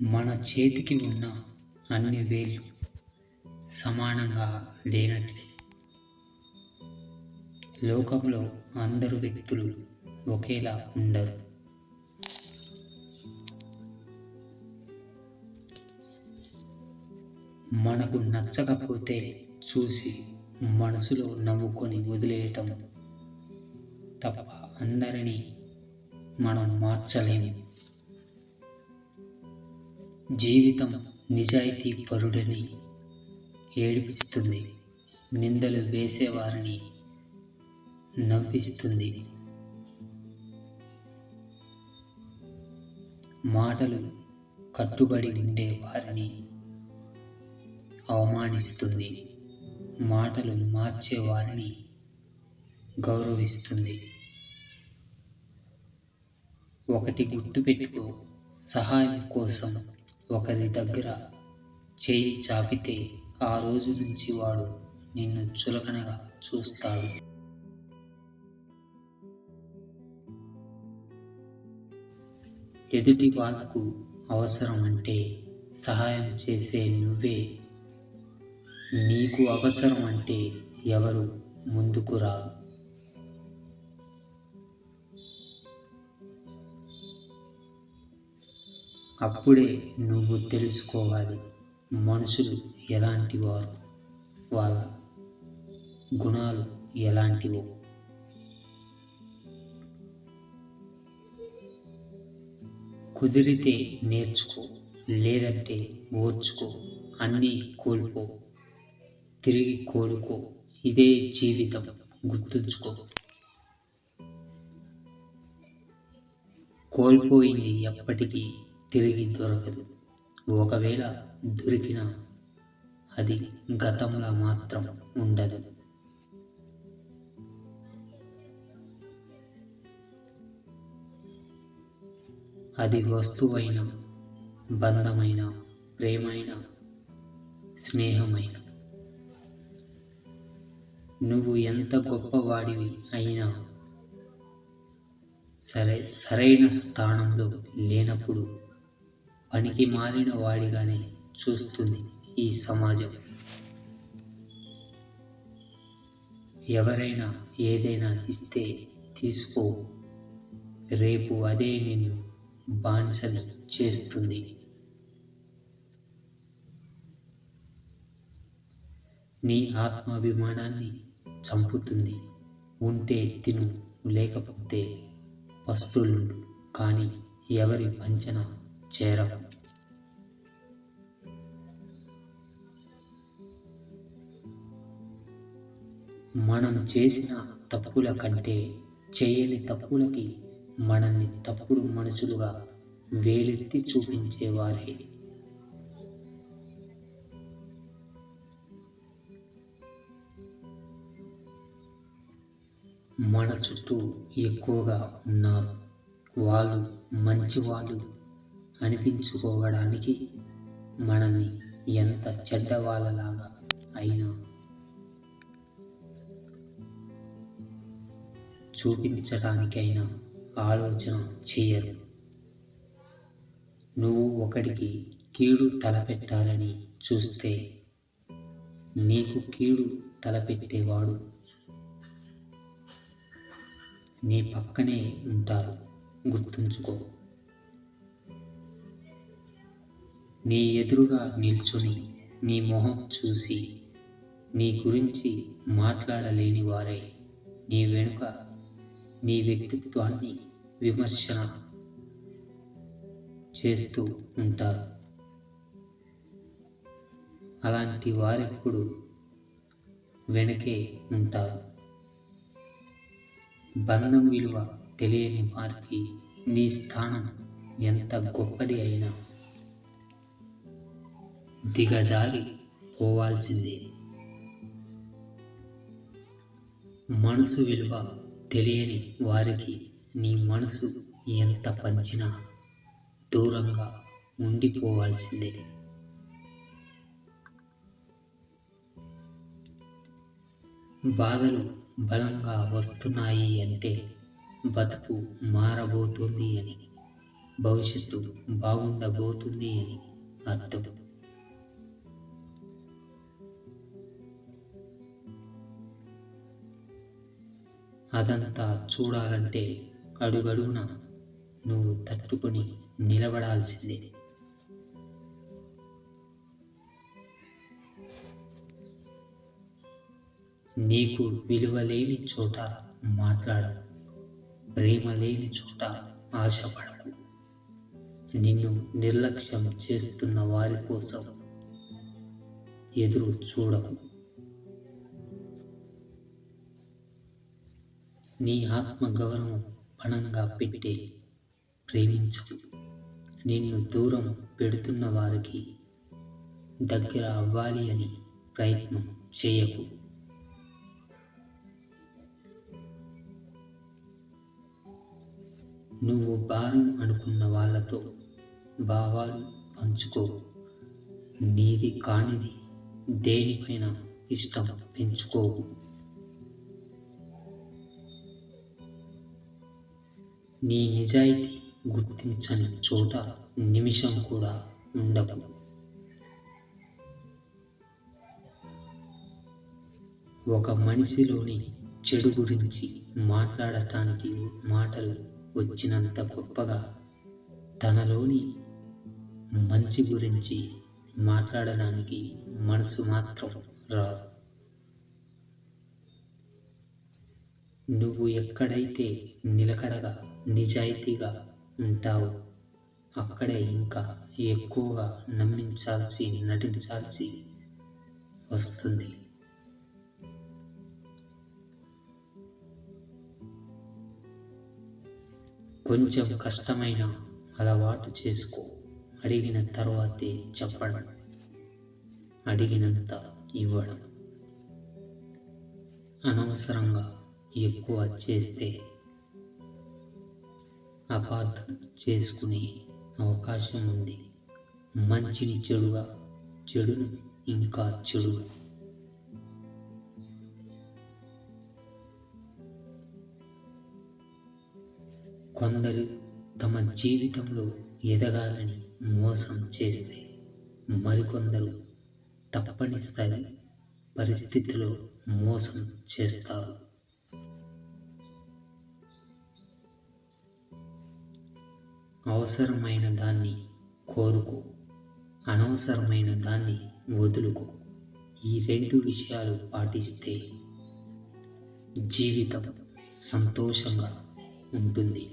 మన చేతికి ఉన్న అన్ని వేళ్ళు సమానంగా లేనట్లే లోకంలో అందరు వ్యక్తులు ఒకేలా ఉండరు. మనకు నచ్చకపోతే చూసి మనసులో నవ్వుకొని వదిలేయటం తప్ప అందరినీ మనం మార్చలేము. జీవితం నిజాయితీ పరుడిని ఏడిపిస్తుంది, నిందలు వేసేవారిని నవ్విస్తుంది, మాటలు కట్టుబడి ఉండే వారిని అవమానిస్తుంది, మాటలు మార్చే వారిని గౌరవిస్తుంది. ఒకటి గుర్తుపెట్టుకో, సహాయం కోసం ఒకరి దగ్గర చేయి చాపితే ఆ రోజు నుంచి వాడు నిన్ను చులకనగా చూస్తాడు. ఎదుటి వాళ్లకు అవసరం అంటే సహాయం చేసే నువ్వే, నీకు అవసరం అంటే ఎవరు ముందుకు రారు. అప్పుడే నువ్వు తెలుసుకోవాలి మనుషులు ఎలాంటి వారు, వాళ్ళ గుణాలు ఎలాంటివో. కుదిరితే నేర్చుకో, లేదంటే ఓర్చుకో, అన్నీ కోల్పో, తిరిగి కోలుకో. ఇదే జీవితం, గుర్తుంచుకో. కోల్పోయింది ఎప్పటికీ తిరిగి దొరకదు. ఒకవేళ దొరికినా అది గతంలా మాత్రం ఉండదు. అది వస్తువైన, బంధమైన, ప్రేమైన, స్నేహమైన. నువ్వు ఎంత గొప్పవాడివి అయినా సరైన స్థానంలో లేనప్పుడు పనికి మాలిన వాడిగానే చూస్తుంది ఈ సమాజం. ఎవరైనా ఏదైనా ఇస్తే తీసుకో, రేపు అదే నిన్ను బానిసని చేస్తుంది. నీ ఆత్మాభిమానాన్ని చంపుతుంది. ఉంటే తిను, లేకపోతే పస్తులుండు, కానీ ఎవరి వంచన చేరవు. మనం చేసిన తప్పుల కంటే చేయని తప్పులకి మనల్ని తప్పుడు మనుషులుగా వేలెత్తి చూపించేవారే. మన చుట్టూ ఎక్కువగా ఉన్నారు. వాళ్ళు మంచివాళ్ళు అనిపించుకోవడానికి, మనల్ని ఎంత చెడ్డవాళ్ళలాగా అయినా చూపించడానికైనా ఆలోచన చేయరు. నువ్వు ఒకడికి కీడు తలపెట్టాలని చూస్తే నీకు కీడు తలపెట్టేవాడు నీ పక్కనే ఉంటారు. గుర్తుంచుకో. నీ ఎదురుగా నిల్చుని నీ మొహం చూసి నీ గురించి మాట్లాడలేని వారే నీ వెనుక నీ వ్యక్తిత్వాన్ని విమర్శన చేస్తూ ఉంటారు. అలాంటి వారెప్పుడు వెనకే ఉంటారు. బంధం విలువ తెలియని వారికి నీ స్థానం ఎంత గొప్పది అయినా దిగజారి పోవాల్సిందే. మనసు విలువ తెలియని వారికి నీ మనసు ఎంత పంచినా దూరంగా ఉండిపోవాల్సిందే. బాధలు బలంగా వస్తున్నాయి అంటే బతుకు మారబోతోంది అని. భవిష్యత్తు బాగుండబోతుంది అని అర్థం. అదంతా చూడాలంటే అడుగడుగున నువ్వు తట్టుకొని నిలబడాల్సిందే. నీకు విలువ లేని చోట మాట్లాడకు, ప్రేమ లేని చోట ఆశపడకు. నిన్ను నిర్లక్ష్యం చేస్తున్న వారి కోసం ఎదురు చూడకు. నీ ఆత్మగౌరవం పణంగా పెట్టే ప్రేమించకు. నిన్ను దూరం పెడుతున్న వారికి దగ్గర అవ్వాలి అని ప్రయత్నం చేయకు. నువ్వు భారం అనుకున్న వాళ్ళతో భావాలు పంచుకో. నీది కానిది దేనిపైన ఇష్టం పెంచుకోవు. నీ నిజాయితీ గుర్తించని చోట నిమిషం కూడా ఉండకు. ఒక మనిషిలోని చెడు గురించి మాట్లాడటానికి మాటలు వచ్చినంత గొప్పగా తనలోని మంచి గురించి మాట్లాడడానికి మనసు మాత్రం రాదు. నువ్వు ఎక్కడైతే నిలకడగా నిజాయితీగా ఉంటావో అక్కడే ఇంకా ఎక్కువగా నటించాల్సి వస్తుంది. కొంచెం కష్టమైన అలవాటు చేసుకో. అడిగిన తర్వాతే చెప్పడం, అడిగినంత ఇవ్వడం. అనవసరంగా ఎక్కువ చేస్తే అపార్థం చేసుకునే అవకాశం ఉంది. మంచిని చెడుగా, చెడును ఇంకా చెడుగా. కొందరు తమ జీవితంలో ఎదగాలని మోసం చేస్తే మరికొందరు తప్పనిసరి పరిస్థితిలో మోసం చేస్తారు. అవసరమైన దాన్ని కోరుకో, అనవసరమైన దాన్ని వదులుకో. ఈ 2 విషయాలు పాటిస్తే జీవితం సంతోషంగా ఉంటుంది.